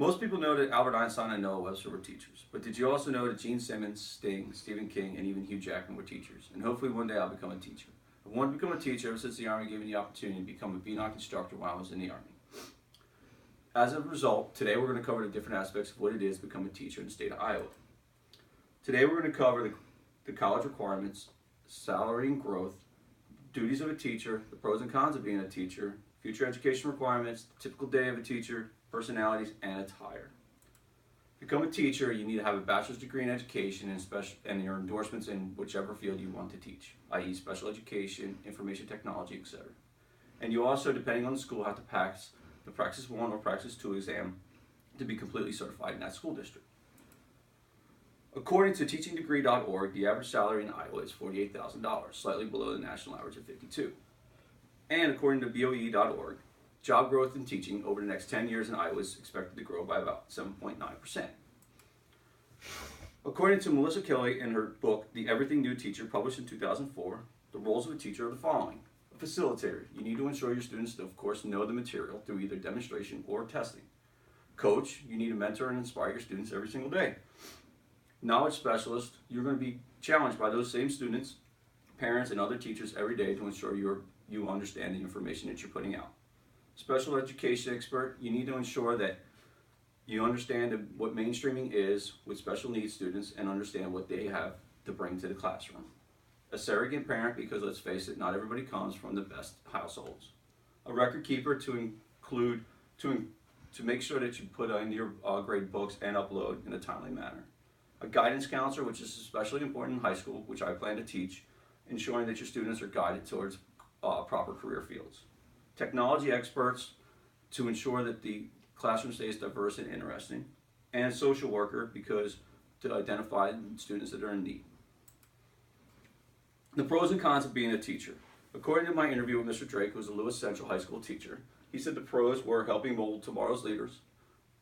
Most people know that Albert Einstein and Noah Webster were teachers, but did you also know that Gene Simmons, Sting, Stephen King, and even Hugh Jackman were teachers? And hopefully one day I'll become a teacher. I wanted to become a teacher ever since the Army gave me the opportunity to become a BNOC instructor while I was in the Army. As a result, today we're going to cover the different aspects of what it is to become a teacher in the state of Iowa. Today we're going to cover the college requirements, salary and growth, duties of a teacher, the pros and cons of being a teacher, future education requirements, the typical day of a teacher, personalities, and attire. To become a teacher, you need to have a bachelor's degree in education and your endorsements in whichever field you want to teach, i.e. special education, information technology, etc. And you also, depending on the school, have to pass the Praxis 1 or Praxis 2 exam to be completely certified in that school district. According to teachingdegree.org, the average salary in Iowa is $48,000, slightly below the national average of $52,000. And according to BOE.org, job growth in teaching over the next 10 years in Iowa is expected to grow by about 7.9%. According to Melissa Kelly in her book, The Everything New Teacher, published in 2004, the roles of a teacher are the following. A facilitator. You need to ensure your students, of course, know the material through either demonstration or testing. Coach. You need to mentor and inspire your students every single day. Knowledge specialist. You're going to be challenged by those same students, parents, and other teachers every day to ensure you understand the information that you're putting out. Special education expert. You need to ensure that you understand what mainstreaming is with special needs students and understand what they have to bring to the classroom. A surrogate parent, because let's face it, not everybody comes from the best households. A record keeper to make sure that you put in your grade books and upload in a timely manner. A guidance counselor, which is especially important in high school, which I plan to teach, ensuring that your students are guided towards proper career fields. Technology experts to ensure that the classroom stays diverse and interesting. And social worker, because to identify students that are in need. The pros and cons of being a teacher. According to my interview with Mr. Drake, who's a Lewis Central High School teacher, he said the pros were helping mold tomorrow's leaders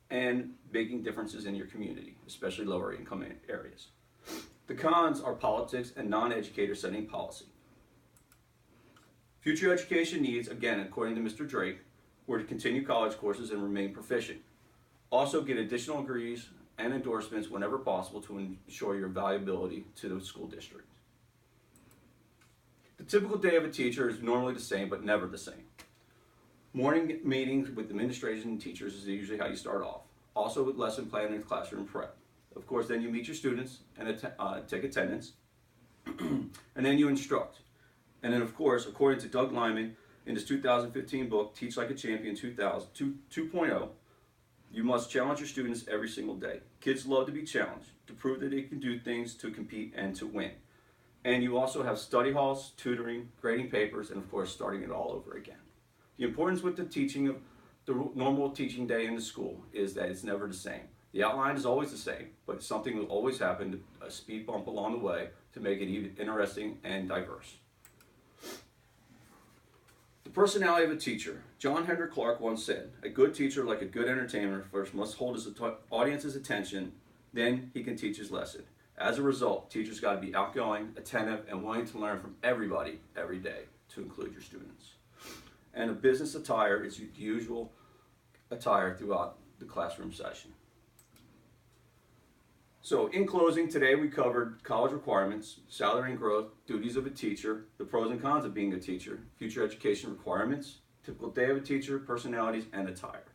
and making differences in your community, especially lower income areas. The cons are politics and non-educator setting policy. Future education needs, again, according to Mr. Drake, were to continue college courses and remain proficient. Also get additional degrees and endorsements whenever possible to ensure your valuability to the school district. The typical day of a teacher is normally the same, but never the same. Morning meetings with administration and teachers is usually how you start off. Also with lesson planning and classroom prep. Of course, then you meet your students and take attendance, and then you instruct. And then, of course, according to Doug Lyman in his 2015 book, Teach Like a Champion 2.0, you must challenge your students every single day. Kids love to be challenged, to prove that they can do things, to compete, and to win. And you also have study halls, tutoring, grading papers, and of course, starting it all over again. The importance with the teaching of the normal teaching day in the school is that it's never the same. The outline is always the same, but something will always happen, a speed bump along the way, to make it even interesting and diverse. The personality of a teacher. John Henrik Clarke once said, a good teacher, like a good entertainer, first must hold his audience's attention, then he can teach his lesson. As a result, teachers got to be outgoing, attentive, and willing to learn from everybody every day, to include your students. And a business attire is the usual attire throughout the classroom session. So in closing, today we covered college requirements, salary and growth, duties of a teacher, the pros and cons of being a teacher, future education requirements, typical day of a teacher, personalities, and attire.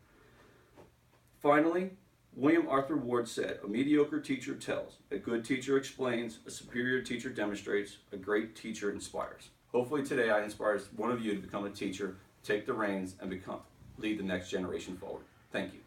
Finally, William Arthur Ward said, a mediocre teacher tells, a good teacher explains, a superior teacher demonstrates, a great teacher inspires. Hopefully today I inspire one of you to become a teacher, take the reins, and lead the next generation forward. Thank you.